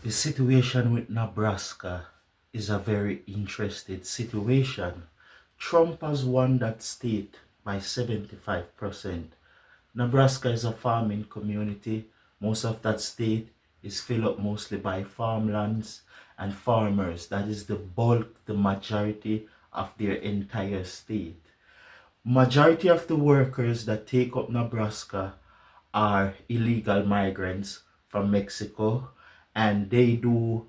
The situation with Nebraska is a very interesting situation. Trump has won that state by 75%. Nebraska is a farming community. Most of that state is filled up mostly by farmlands and farmers. That is the bulk, the majority of their entire state. Majority of the workers that take up Nebraska are illegal migrants from Mexico, and they do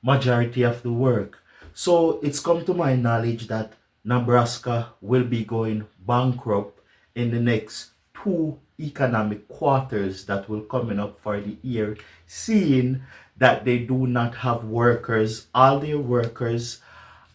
majority of the work. So it's come to my knowledge that Nebraska will be going bankrupt in the next two economic quarters that will coming up for the year, seeing that they do not have workers. All their workers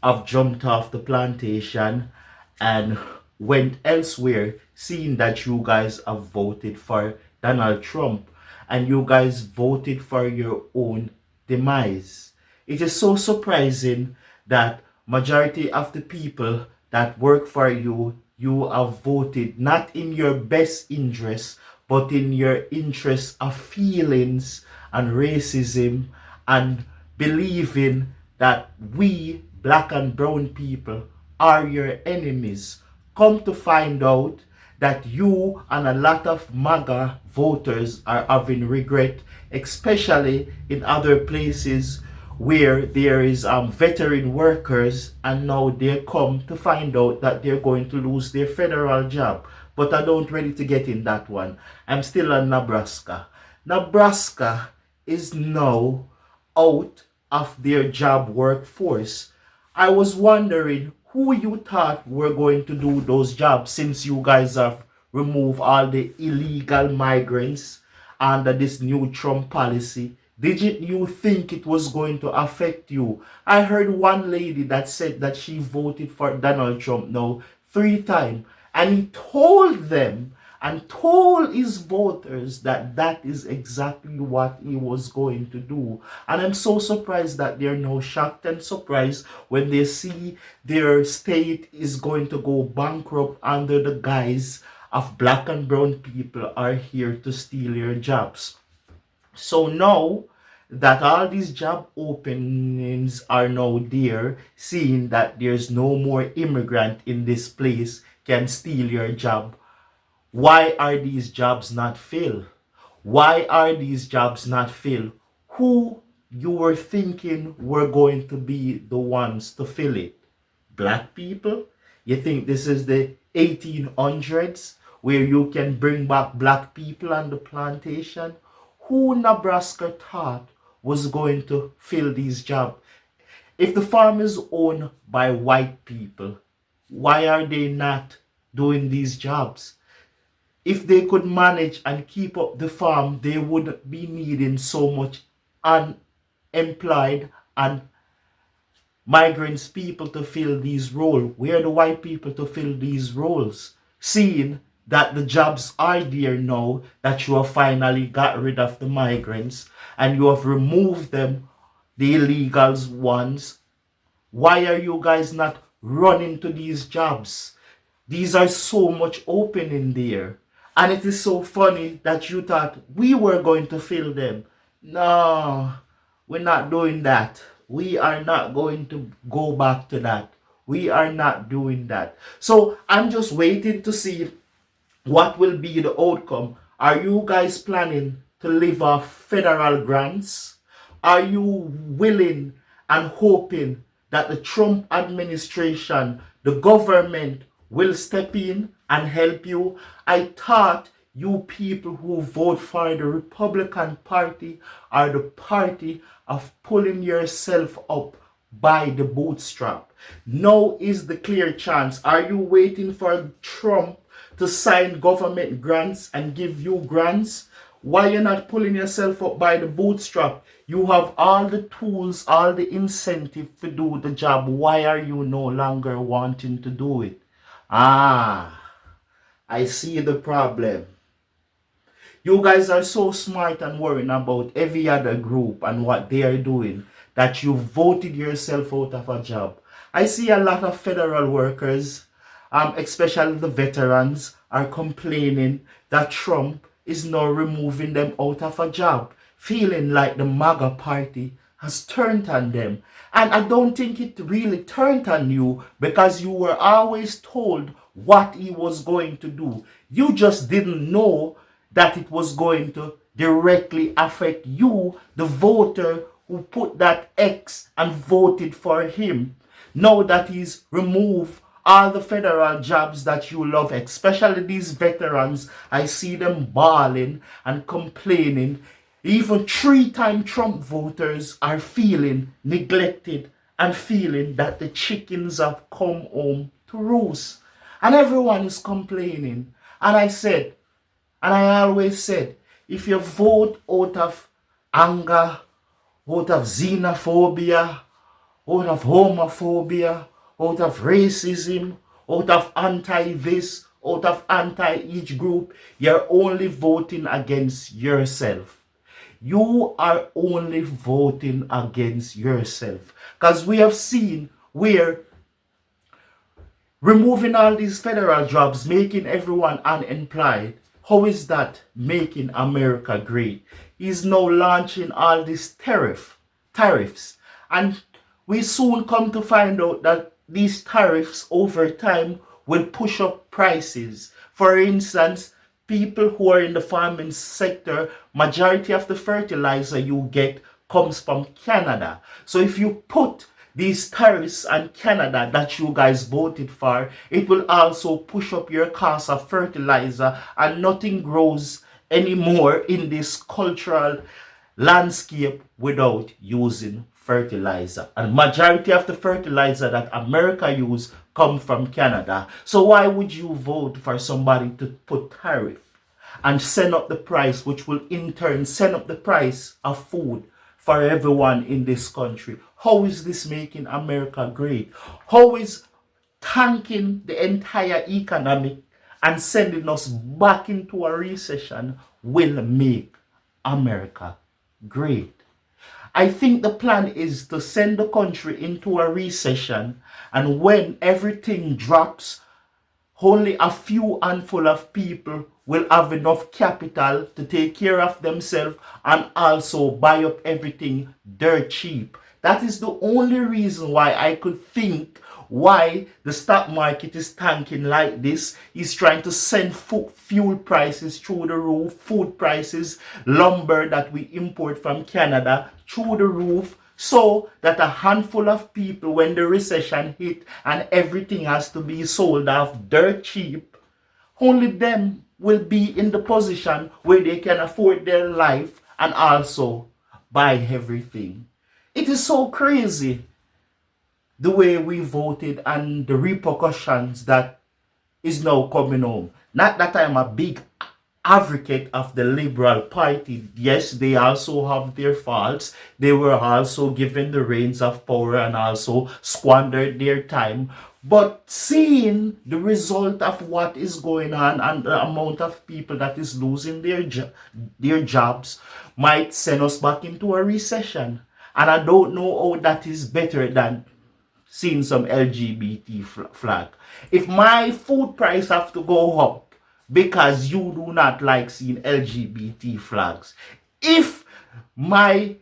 have jumped off the plantation and went elsewhere, seeing that you guys have voted for Donald Trump and you guys voted for your own demise. It is so surprising that majority of the people that work for you, you have voted not in your best interest, but in your interest of feelings and racism and believing that we black and brown people are your enemies. Come to find out that you and a lot of MAGA voters are having regret, especially in other places where there is veteran workers, and now they come to find out that they're going to lose their federal job. But I don't ready to get in that one. I'm still on Nebraska. Nebraska is now out of their job workforce. I was wondering who you thought were going to do those jobs, since you guys have removed all the illegal migrants under this new Trump policy. Didn't you think it was going to affect you? I heard one lady that said that she voted for Donald Trump now 3 times, and he told them and told his voters that that is exactly what he was going to do. And I'm so surprised that they're now shocked and surprised when they see their state is going to go bankrupt under the guise of black and brown people are here to steal your jobs. So now that all these job openings are now there, seeing that there's no more immigrant in this place can steal your job, why are these jobs not filled? Why are these jobs not filled? Who you were thinking were going to be the ones to fill it? Black people? You think this is the 1800s where you can bring back black people on the plantation? Who Nebraska thought was going to fill these jobs? If the farm is owned by white people, why are they not doing these jobs? If they could manage and keep up the farm, they wouldn't be needing so much unemployed and migrants people to fill these roles. We are the white people to fill these roles. Seeing that the jobs are there now, that you have finally got rid of the migrants and you have removed them, the illegals ones, why are you guys not running to these jobs? These are so much open in there. And it is so funny that you thought we were going to fill them. No, we're not doing that. We are not going to go back to that. We are not doing that. So I'm just waiting to see what will be the outcome. Are you guys planning to live off federal grants? Are you willing and hoping that the Trump administration, the government, will step in and help you? I thought you people who vote for the Republican Party are the party of pulling yourself up by the bootstrap. Now is the clear chance. Are you waiting for Trump to sign government grants and give you grants? Why you're not pulling yourself up by the bootstrap? You have all the tools, all the incentive to do the job. Why are you no longer wanting to do it? Ah, I see the problem. You guys are so smart and worrying about every other group and what they are doing that you voted yourself out of a job. I see a lot of federal workers, especially the veterans, are complaining that Trump is now removing them out of a job, feeling like the MAGA party has turned on them. And I don't think it really turned on you because you were always told what he was going to do. You just didn't know that it was going to directly affect you, the voter who put that X and voted for him. Now that he's removed all the federal jobs that you love, especially these veterans, I see them bawling and complaining. Even three-time Trump voters are feeling neglected and feeling that the chickens have come home to roost. And everyone is complaining. And I said, and I always said, if you vote out of anger, out of xenophobia, out of homophobia, out of racism, out of anti-this, out of anti-each group, you're only voting against yourself. You are only voting against yourself. Because we have seen where removing all these federal jobs, making everyone unemployed, how is that making America great? He's now launching all these tariffs. And we soon come to find out that these tariffs over time will push up prices. For instance, people who are in the farming sector, majority of the fertilizer you get comes from Canada. So if you put these tariffs on Canada that you guys voted for, it will also push up your cost of fertilizer, and nothing grows anymore in this cultural landscape without using fertilizer. And majority of the fertilizer that America use come from Canada. So why would you vote for somebody to put tariff and send up the price, which will in turn send up the price of food for everyone in this country? How is this making America great? How is tanking the entire economic and sending us back into a recession will make America great? I think the plan is to send the country into a recession, and when everything drops, only a few handful of people will have enough capital to take care of themselves and also buy up everything dirt cheap. That is the only reason why I could think why the stock market is tanking like this. Is trying to send fuel prices through the roof, food prices, lumber that we import from Canada through the roof, so that a handful of people, when the recession hit and everything has to be sold off dirt cheap, only them will be in the position where they can afford their life and also buy everything. It is so crazy the way we voted and the repercussions that is now coming home. Not that I'm a big advocate of the Liberal Party. Yes, they also have their faults. They were also given the reins of power and also squandered their time. But seeing the result of what is going on and the amount of people that is losing their jobs might send us back into a recession. And I don't know how that is better than seeing some LGBT flag. If my food price have to go up because you do not like seeing LGBT flags, if my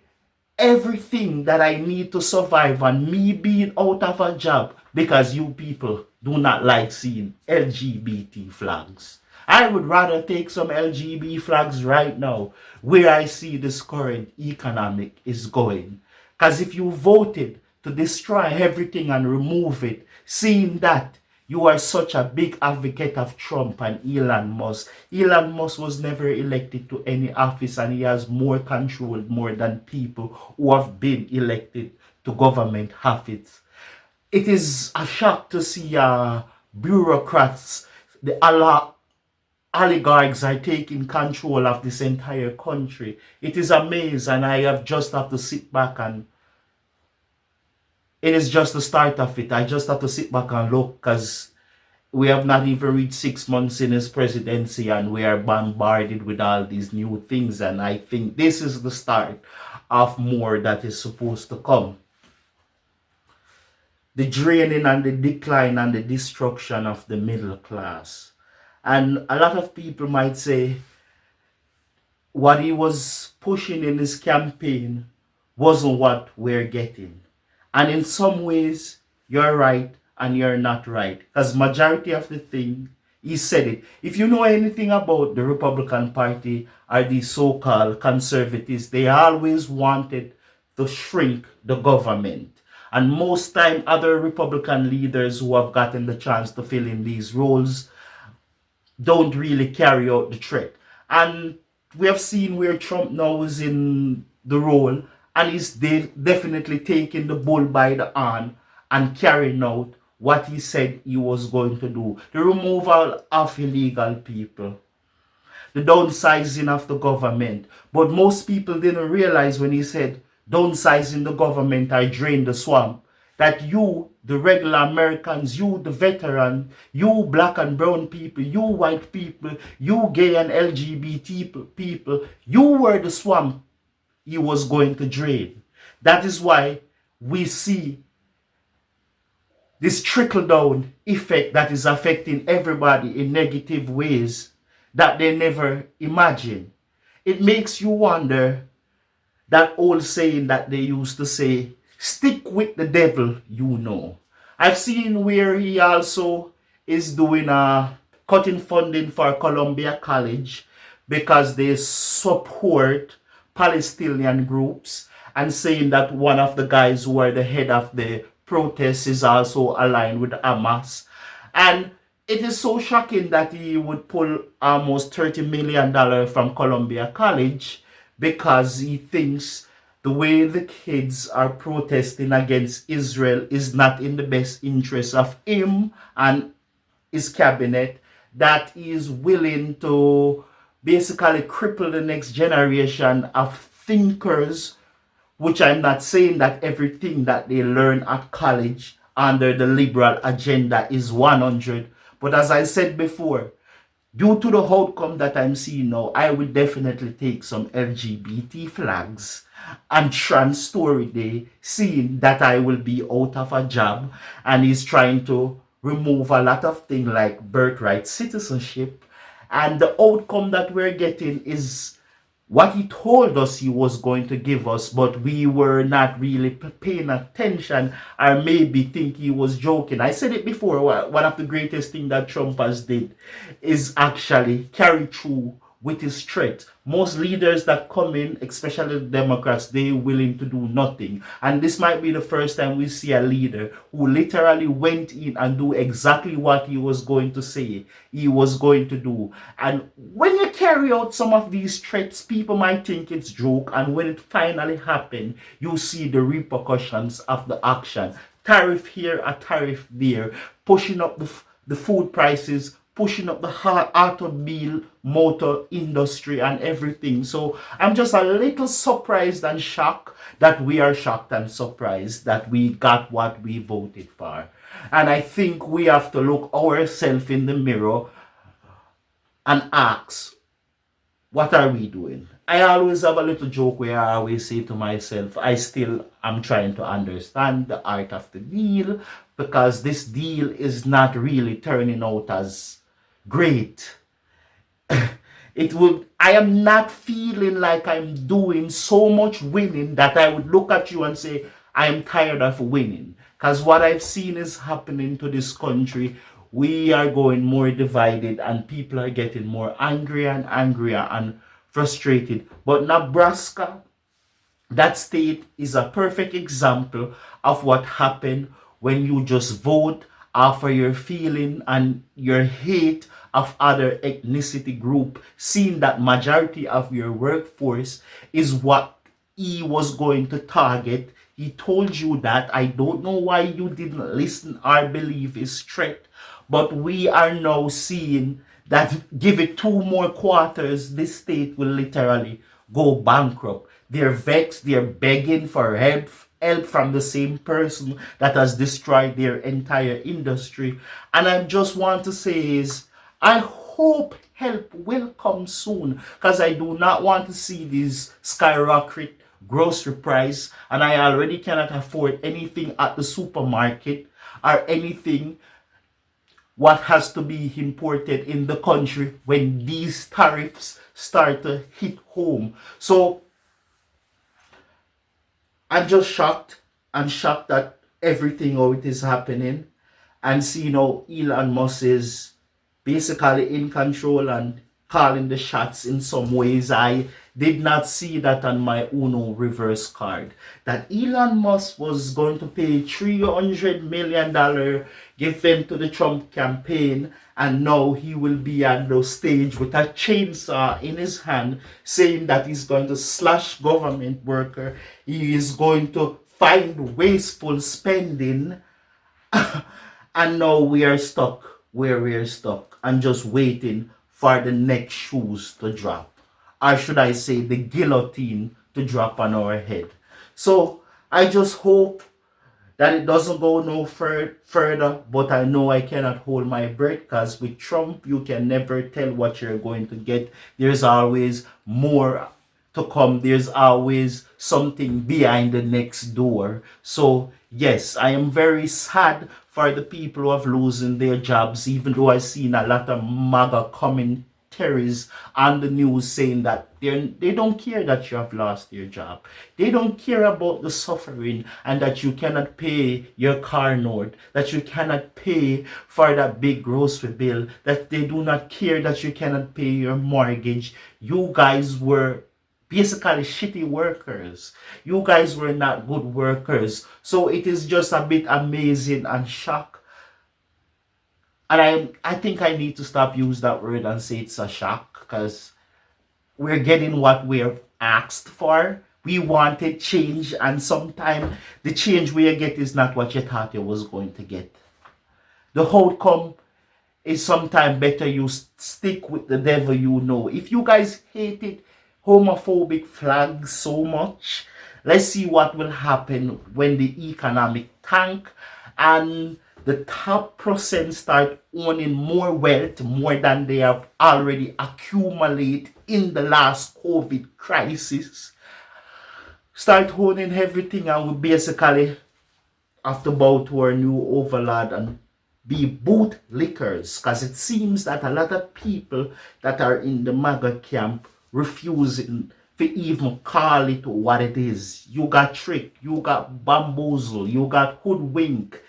everything that I need to survive and me being out of a job because you people do not like seeing LGBT flags, I would rather take some LGBT flags right now where I see this current economic is going. Because if you voted to destroy everything and remove it, seeing that you are such a big advocate of Trump and Elon Musk. Elon Musk was never elected to any office, and he has more control more than people who have been elected to government office. It is a shock to see bureaucrats, the oligarchs are taking control of this entire country. It is amazing, and I have just have to sit back and it is just the start of it. I just have to sit back and look because we have not even reached 6 months in his presidency and we are bombarded with all these new things. And I think this is the start of more that is supposed to come. The draining and the decline and the destruction of the middle class. And a lot of people might say, what he was pushing in his campaign wasn't what we're getting. And in some ways, you're right and you're not right. Because majority of the thing, he said it. If you know anything about the Republican Party or the so-called conservatives, they always wanted to shrink the government. And most time, other Republican leaders who have gotten the chance to fill in these roles don't really carry out the threat. And we have seen where Trump now is in the role and he's definitely taking the bull by the horn and carrying out what he said he was going to do. The removal of illegal people, the downsizing of the government. But most people didn't realize when he said downsizing the government I drain the swamp, that you, the regular Americans, you, the veteran, you black and brown people, you white people, you gay and LGBT people, you were the swamp he was going to drain. That is why we see this trickle down effect that is affecting everybody in negative ways that they never imagined. It makes you wonder that old saying that they used to say, stick with the devil you know. I've seen where he also is doing a cutting funding for Columbia College because they support Palestinian groups and saying that one of the guys who are the head of the protests is also aligned with Hamas. And it is so shocking that he would pull almost $30 million from Columbia College because he thinks the way the kids are protesting against Israel is not in the best interest of him and his cabinet, that he is willing to basically cripple the next generation of thinkers, which I'm not saying that everything that they learn at college under the liberal agenda is 100. But as I said before, due to the outcome that I'm seeing now, I will definitely take some LGBT flags and Trans Story Day, seeing that I will be out of a job and he's trying to remove a lot of things like birthright citizenship. And the outcome that we're getting is what he told us he was going to give us, but we were not really paying attention or maybe think he was joking. I said it before, one of the greatest things that Trump has did is actually carry through with his threat. Most leaders that come in, especially the Democrats, they're willing to do nothing. And this might be the first time we see a leader who literally went in and do exactly what he was going to say he was going to do. And when you carry out some of these threats, people might think it's joke. And when it finally happened, you see the repercussions of the action. Tariff here, a tariff there, pushing up the food prices, pushing up the automobile motor industry and everything. So I'm just a little surprised and shocked that we are shocked and surprised that we got what we voted for. And I think we have to look ourselves in the mirror and ask, what are we doing? I always have a little joke where I always say to myself, I still am trying to understand the art of the deal, because this deal is not really turning out as great. I am not feeling like I'm doing so much winning that I would look at you and say, I am tired of winning. Because what I've seen is happening to this country. We are going more divided and people are getting more angrier and angrier and frustrated. But Nebraska, that state, is a perfect example of what happened when you just vote after your feeling and your hate of other ethnicity group, seeing that majority of your workforce is what he was going to target. He told you that. I don't know why you didn't listen or believe his threat, but we are now seeing that give it 2 more quarters, this state will literally go bankrupt. They're vexed, they're begging for help from the same person that has destroyed their entire industry. And I just want to say is, I hope help will come soon, because I do not want to see these skyrocket grocery price, and I already cannot afford anything at the supermarket or anything. what has to be imported in the country when these tariffs start to hit home. So I'm just shocked. I'm shocked that everything how it is happening, and see now Elon Musk is basically in control and calling the shots in some ways. I did not see that on my Uno reverse card. That Elon Musk was going to pay $300 million given to the Trump campaign, and now he will be on the stage with a chainsaw in his hand saying that he's going to slash government worker. He is going to find wasteful spending. And now we are stuck where we are stuck and just waiting for the next shoes to drop. Or should I say the guillotine to drop on our head. So I just hope that it doesn't go no further, but I know I cannot hold my breath because with Trump, you can never tell what you're going to get. There's always more to come. There's always something behind the next door. So, yes, I am very sad for the people who have losing their jobs, even though I've seen a lot of MAGA commentaries on the news saying that they don't care that you have lost your job. They don't care about the suffering and that you cannot pay your car note, that you cannot pay for that big grocery bill, that they do not care that you cannot pay your mortgage. You guys were basically shitty workers. You guys were not good workers. So it is just a bit amazing and shock. And I think I need to stop use that word and say it's a shock because we're getting what we're asked for. We wanted change, and sometimes the change we get is not what you thought you was going to get. The outcome is sometimes better you stick with the devil you know. If you guys hated homophobic flags so much, let's see what will happen when the economic tank and the top percent start owning more wealth, more than they have already accumulated in the last COVID crisis. Start owning everything, and we basically have to bow to our new overlord and be bootlickers, because it seems that a lot of people that are in the MAGA camp refusing to even call it what it is. You got tricked, you got bamboozled, you got hoodwinked.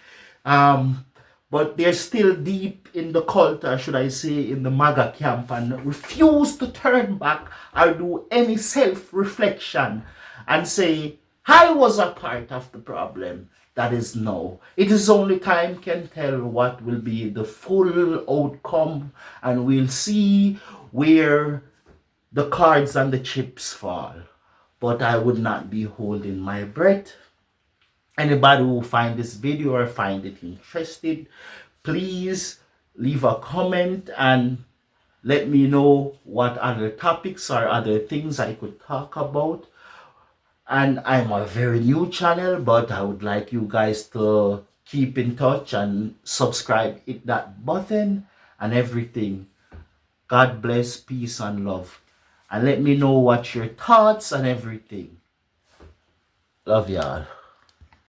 But they're still deep in the cult, or should I say, in the MAGA camp, and refuse to turn back or do any self-reflection and say, I was a part of the problem. That is no. It is only time can tell what will be the full outcome, and we'll see where the cards and the chips fall. But I would not be holding my breath. Anybody who find this video or find it interested, please leave a comment and let me know what other topics or other things I could talk about. And I'm a very new channel, but I would like you guys to keep in touch and subscribe, hit that button and everything. God bless, peace and love. And let me know what your thoughts and everything. Love y'all.